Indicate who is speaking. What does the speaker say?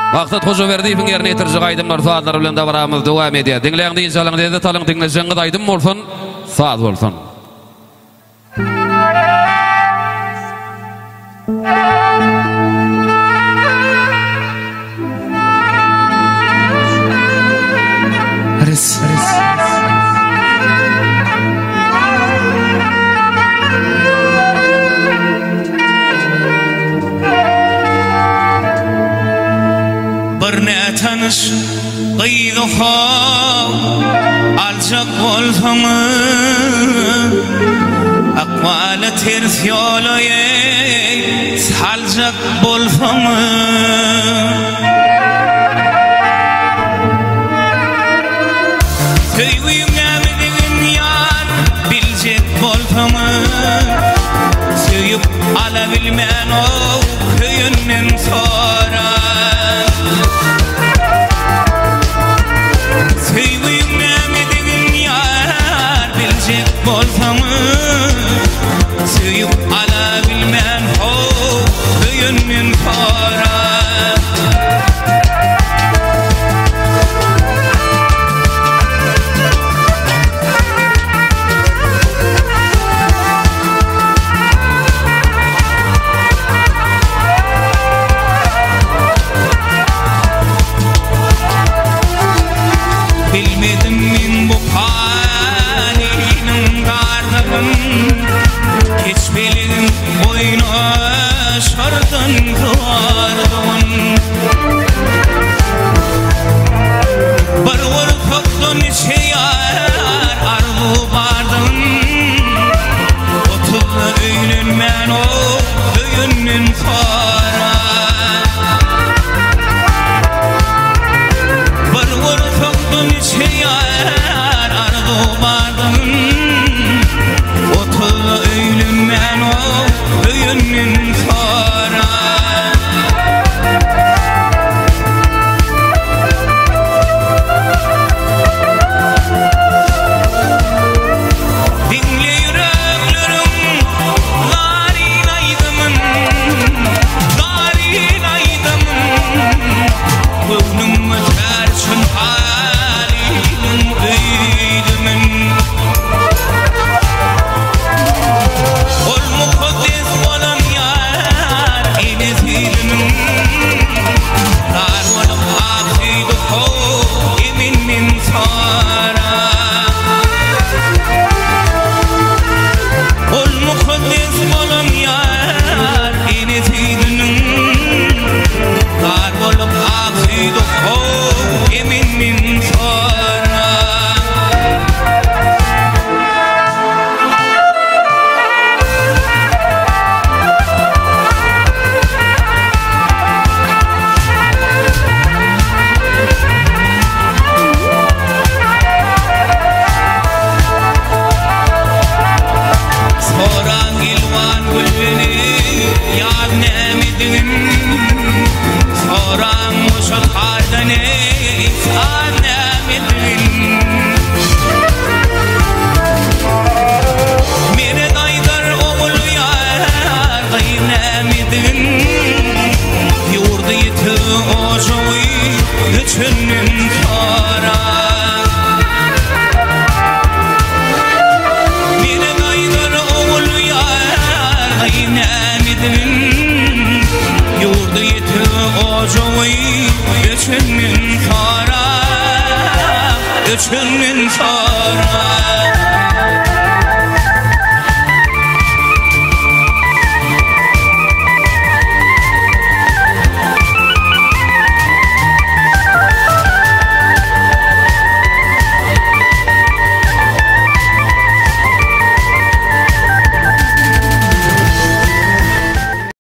Speaker 1: Maqsat Hojaberdiýewiň ýerine ýetirjek aýdymlar saatlar bilen de baramyz dowam edýär. Diňleýän diýençalaryň dedi talyň diňleşeňiz aýdym bolsun, saat bolsun.
Speaker 2: Tanış gıydıha alçak bolsamı akmala ters yolaya salcak bolsamı Söýüňe bilen ýar biljek bolsamı Söýüp ala bilmän o köýünden sonra Söýüp ala bilmän ho köýünden sonra Bilmedim min bu hiç bilin boyuna şardan kıvardım Bir vurtuktan içe yar arzu bardım Otuzda öylünmen o köyünün sonra Bir vurtuktan içe yar arzu bardım Öylümmen o öyünün sonra Dinle yüreklerim Narin aydımın Narin aydımın Gönlüm öterçin halim öydümün Göçünün sonra